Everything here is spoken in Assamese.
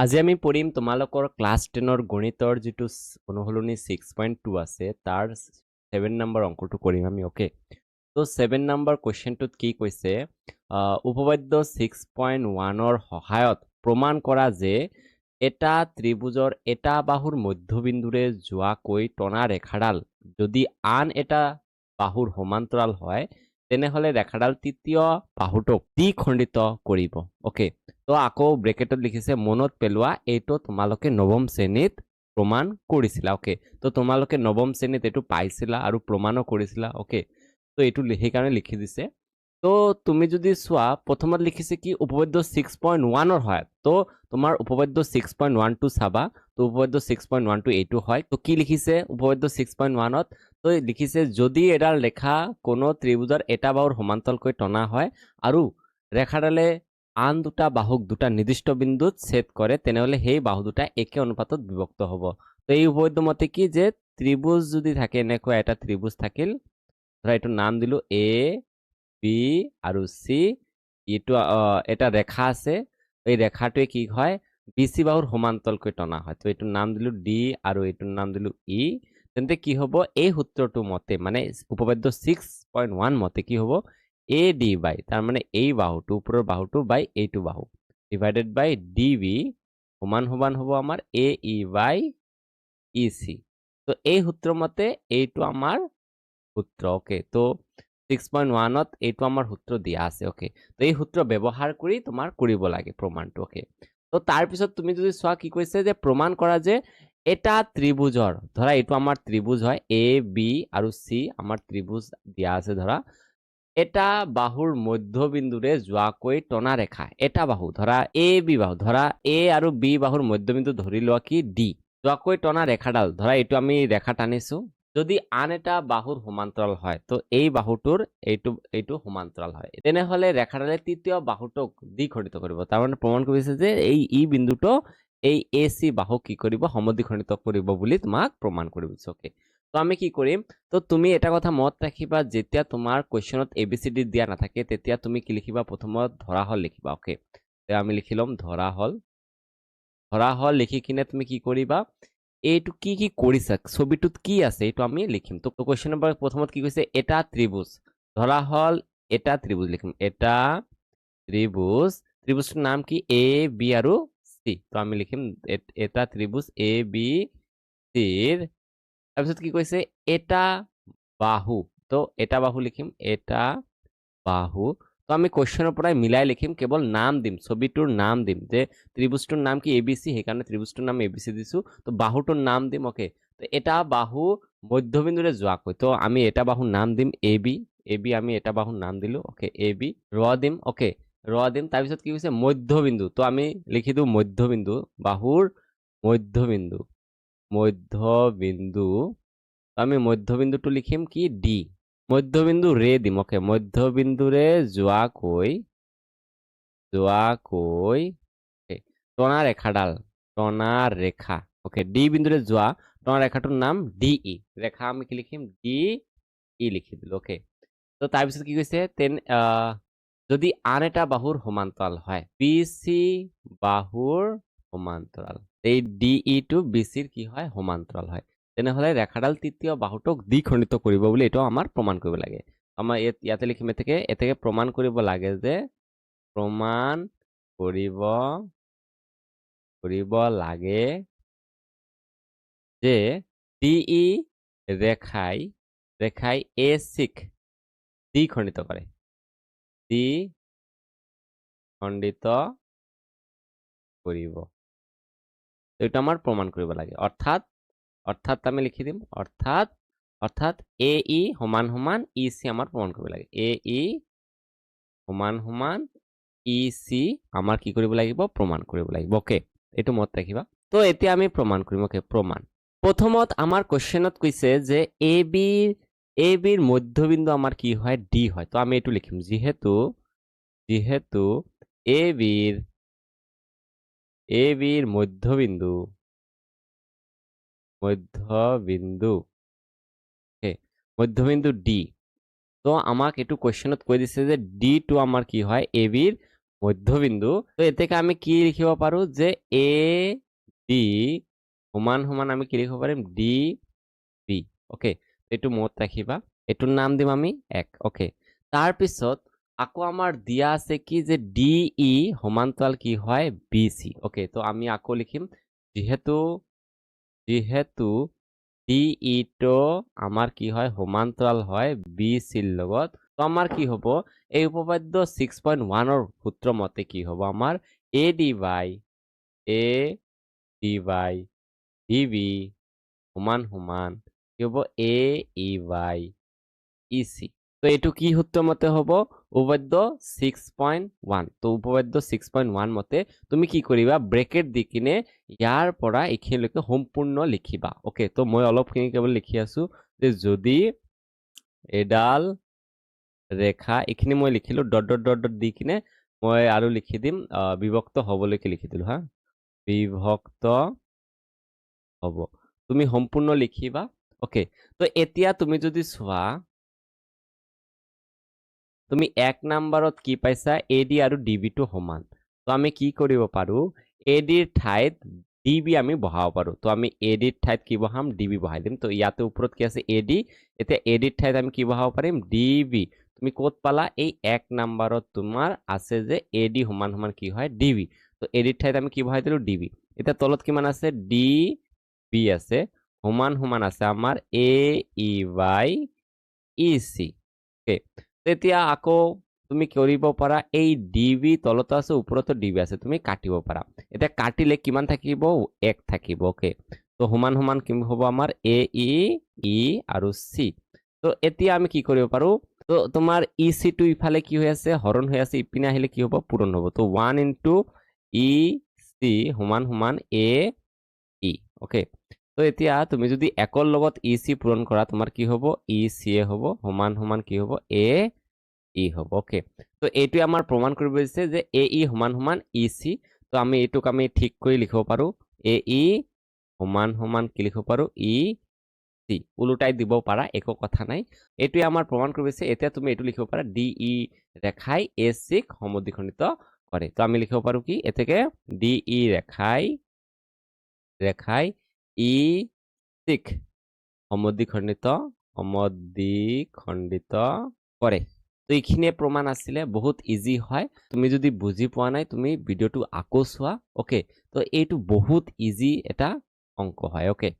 আজি আমি পঢ়িম তোমালোকৰ ক্লাছ 10ৰ গণিতৰ যিটো অনুশীলনী 6.2 আছে তাৰ 7 নম্বৰ অংকটো কৰিম আমি ওকে তো 7 নম্বৰ কোৱেশ্চনটোত কি কৈছে উপপাদ্য 6.1ৰ সহায়ত প্ৰমাণ কৰা যে এটা ত্ৰিভুজৰ এটা বাহুৰ মধ্যবিন্দুৰে যোৱাকৈ টনা ৰেখাডাল যদি আন এটা বাহুৰ সমান্তৰাল হয় তেনেহলে ৰেখাডাল তৃতীয় বাহুটোক দ্বিখণ্ডিত কৰিব ওকে তো আকৌ ব্ৰেকেটত লিখিছে মনত পেলোৱা এইটো তোমালোকে নৱম শ্ৰেণীত প্ৰমাণ কৰিছিলা ওকে তো তোমালোকে নৱম শ্ৰেণীত এইটো পাইছিলা আৰু প্ৰমাণো কৰিছিলা ওকে তো এইটো সেইকাৰণে লিখি দিছে তো তুমি যদি চোৱা প্ৰথমত লিখিছে কি উপপাদ্য 6.1ৰ হয় তো তোমাৰ উপপাদ্য 6.1টো চাবা তো উপপাদ্য 6.1টো এইটো হয় তো কি লিখিছে উপপাদ্য 6.1ত তো লিখিছে যদি এডাল ৰেখা কোনো ত্ৰিভুজৰ এটা বাহুৰ সমান্তৰালকৈ টনা হয় আৰু ৰেখাডালে আন দুটা বাহুক দুটা নিৰ্দিষ্ট বিন্দুত ছেদ কৰে তেনেহলে সেই বাহু দুটা একে অনুপাতত বিভক্ত হ'ব তো এই উপপাদ্য মতে কি যে ত্ৰিভুজ যদি থাকে এনেকুৱা এটা ত্ৰিভুজ থাকিল ধৰা এইটো নাম দিলো এ বি আৰু সি এইটো এটা ৰেখা আছে এই ৰেখাটোৱে কি হয় বিসি বাহুৰ সমান্তৰালকৈ টনা হয় তো এইটো নাম দিলো ডি আৰু এইটো নাম দিলো ই তেন্তে কি হ'ব এই সূত্ৰটো মতে মানে উপপাদ্য 6.1 মতে কি হ'ব এ ডি বাই তাৰ মানে এই বাহুটো উপৰৰ বাহুটো বাই এইটো বাহু ডিভাইডেড বাই ডি বি সমান সমান হ'ব আমাৰ এ ই বাই ই সি তো এই সূত্ৰ মতে এইটো আমাৰ সূত্ৰ ওকে তো 6.1ত এইটো আমাৰ সূত্ৰ দিয়া আছে ওকে তো এই সূত্ৰ ব্যৱহাৰ কৰি তোমাৰ কৰিব লাগে প্ৰমাণটো ওকে তো তাৰ পিছত তুমি যদি চোৱা কি কৈছে যে প্ৰমাণ কৰা যে এটা ত্ৰিভুজৰ ধৰা এইটো আমাৰ ত্ৰিভুজ হয় এ বি আৰু সি আমাৰ ত্ৰিভুজ দিয়া আছে ধৰা এটা বাহুৰ মধ্যবিন্দুৰে যোৱাকৈ টনা ৰেখা এটা বাহু ধৰা এ বি বাহু ধৰা এ আৰু বি বাহুৰ মধ্যবিন্দু ধৰি লোৱা কি ডি যোৱাকৈ টনা ৰেখাডাল ধৰা এইটো আমি ৰেখা টানিছো যদি আন এটা বাহুৰ সমান্তৰাল হয় তো এই বাহুটোৰ এইটো সমান্তৰাল হয় তেনেহলে ৰেখাডালে তৃতীয় বাহুটোক দ্বিখণ্ডিত কৰিব তাৰ মানে প্ৰমাণ কৰিছে যে এই ই বিন্দুটো এই এ চি বাহুক কি কৰিব সমদ্বিখণ্ডিত কৰিব বুলি তোমাক প্ৰমাণ কৰিব ওকে তো আমি কি কৰিম তো তুমি এটা কথা মনত ৰাখিবা যেতিয়া তোমাৰ কোৱেশ্চনত এবিসিডি দিয়া নাথাকে তেতিয়া তুমি কি লিখিবা প্ৰথমত ধৰাহল লিখিবা ওকে তে আমি লিখি লম ধৰাহল লিখি কিনে তুমি কি কৰিবা এইটো কি কি কৰিছা ছবিটোত কি আছে এইটো আমি লিখিম তো কোৱেশ্চন নম্বৰ প্ৰথমত কি কৈছে এটা ত্ৰিভুজ ধৰাহল এটা ত্ৰিভুজ লিখিম এটা ত্ৰিভুজটোৰ নাম কি এ বি আৰু সি তো আমি লিখিম এটা ত্ৰিভুজ এ বি সিৰ তাৰপিছত কি কৈছে এটা বাহু তো এটা বাহু লিখিম এটা বাহু তো আমি কোৱেশ্চনৰ পৰাই মিলাই লিখিম কেৱল নাম দিম ছবিটোৰ নাম দিম যে ত্ৰিভুজটোৰ নাম কি এবিসি সেইকাৰণে ত্ৰিভুজটোৰ নাম এবিসি দিছো তো বাহুটোৰ নাম দিম ওকে তো এটা বাহু মধ্যবিন্দুৰে যোৱাকৈ তো আমি এটা বাহুৰ নাম দিম এ বি আমি এটা বাহুৰ নাম দিলো ওকে এ বি দিম ওকে দিম তাৰপিছত কি কৈছে মধ্যবিন্দু তো আমি লিখি দিওঁ মধ্যবিন্দু বাহুৰ মধ্যবিন্দু আমি মধ্যবিন্দুটো লিখিম কি ডি মধ্যবিন্দু ৰে দিম ওকে মধ্যবিন্দুৰে যোৱাকৈ টনা ৰেখা ওকে ডি বিন্দুৰে যোৱা টনা ৰেখাটোৰ নাম ডি ই ৰেখা আমি কি লিখিম ডি ই লিখি দিলো ওকে তো তাৰপিছত কি কৈছে যদি আন এটা বাহুৰ সমান্তৰাল হয় বি চি বাহুৰ সমান্তৰাল এই ডি ই টো বি চিৰ কি হয় সমান্তৰাল হয় তেনেহলে ৰেখাডাল তৃতীয় বাহুটোক দ্বিখণ্ডিত কৰিব বুলি এইটো আমাৰ প্ৰমাণ কৰিব লাগে আমাৰ ইয়াতে লিখিম এতেকে প্ৰমাণ কৰিব লাগে যে প্ৰমাণ কৰিব লাগে যে ডি ই ৰেখাই এ চিক দ্বিখণ্ডিত কৰে দ্বিখণ্ডিত কৰিব এইটো আমাৰ প্ৰমাণ কৰিব লাগে অৰ্থাৎ আমি লিখি দিম অৰ্থাৎ এ ই সমান সমান ই চি আমাৰ প্ৰমাণ কৰিব লাগে এ ই সমান সমান ই চি আমাৰ কি কৰিব লাগিব প্ৰমাণ কৰিব লাগিব ওকে এইটো মনত ৰাখিবা তো এতিয়া আমি প্ৰমাণ কৰিম ওকে প্ৰমাণ প্ৰথমত আমাৰ কোৱেশ্চনত কৈছে যে এ বিৰ মধ্যবিন্দু আমাৰ কি হয় ডি হয় তো আমি এইটো লিখিম যিহেতু এ বিৰ মধ্যবিন্দু ডি তো আমাক এইটো কোৱেশ্চনত কৈ দিছে যে ডি টো আমাৰ কি হয় এ বিৰ মধ্যবিন্দু তো এ থেকে আমি কি লিখিব পাৰো যে এ ডি সমান সমান আমি কি লিখিব পাৰিম ডি বি ওকে এইটো মত ৰাখিবা এইটোৰ নাম দিম আমি 1 ওকে তাৰ পিছত আকৌ আমাৰ দিয়া আছে কি যে ডি ই সমান্তৰাল কি হয় বি সি ওকে তো আমি আকৌ লিখিম যেহেতু ডি ই তো আমাৰ কি হয় সমান্তৰাল হয় বি সিৰ লগত তো আমাৰ কি হ'ব এই উপপাদ্য 6.1 ৰ সূত্ৰ মতে কি হ'ব আমাৰ A D by D B সমান সমান কি হ'ব এ ই বাই ই সি তো এইটো কি সূত্ৰ মতে হ'ব উপপাদ্য 6.1 তো উপপাদ্য 6.1 মতে তুমি কি কৰিবা ব্ৰেকেট দি কিনে ইয়াৰ পৰা এইখিনিলৈকে সম্পূৰ্ণ লিখিবা ওকে তো মই অলপখিনি কেৱল লিখি আছো যে যদি এডাল ৰেখা এইখিনি মই লিখিলো ডট ডট ডট ডট দি কিনে মই আৰু লিখি দিম বিভক্ত হ'বলৈকে লিখি দিলো হা বিভক্ত হ'ব তুমি সম্পূৰ্ণ লিখিবা ওকে তো এতিয়া তুমি যদি চোৱা তুমি 1 নম্বৰত কি পাইছা এডি আৰু ডিবি টো সমান তো আমি কি কৰিব পাৰো এডিৰ ঠাইত ডিবি আমি বহাব পাৰো তো আমি এডিৰ ঠাইত কি বহাম ডিবি বহাই দিম তো ইয়াতে ওপৰত কি আছে এডি এতিয়া এডিৰ ঠাইত আমি কি বহাব পাৰিম ডিবি তুমি ক'ত পালা এই 1 নম্বৰত তোমাৰ আছে যে এডি সমান সমান কি হয় ডিবি তো এডিৰ ঠাইত আমি কি বহাই দিলো ডিবি এতিয়া তলত কিমান আছে ডি বি আছে সমান সমান আছে আমাৰ এ E by E C okay তেতিয়া আকৌ তুমি কৰিব পাৰা এই ডিবি তলত আছে ওপৰতো ডিবি আছে তুমি কাটিব পাৰা এতিয়া কাটিলে কিমান থাকিব 1 থাকিব ওকে তো সমান সমান কি হ'ব আমাৰ এ ই আৰু সি তো এতিয়া আমি কি কৰিব পাৰো তো তোমাৰ ই সি টো ইফালে কি হৈ আছে হৰণ হৈ আছে ইপিনে আহিলে কি হ'ব পূৰণ হ'ব তো 1 ইনটু ই সি সমান সমান এ ই ওকে তো এতিয়া তুমি যদি একৰ লগত ই সি পূৰণ কৰা তোমাৰ কি হ'ব ই সি এ হ'ব সমান সমান কি হ'ব এ ই হ'ব ওকে তো এইটো আমাৰ প্ৰমাণ কৰিব দিছে যে এ ই সমান সমান ই সি তো আমি এইটোক আমি ঠিক কৰি লিখিব পাৰো এ ই সমান সমান কি লিখিব পাৰো ই সি উলটাই দিব পাৰা একো কথা নাই এইটোৱে আমাৰ প্ৰমাণ কৰিব দিছে এতিয়া তুমি এইটো লিখিব পাৰা ডি ই ৰেখাই এ সিক সমদ্বিখণ্ডিত কৰে তো আমি লিখিব পাৰো কি এতেকে ডি ই ৰেখাই ই সিক সমদ্বিখণ্ডিত কৰে তো এইখিনিয়ে প্ৰমাণ আছিলে বহুত ইজি হয় তুমি যদি বুজি পোৱা নাই তুমি ভিডিওটো আকৌ চোৱা ওকে তো এইটো বহুত ইজি এটা অংক হয় ওকে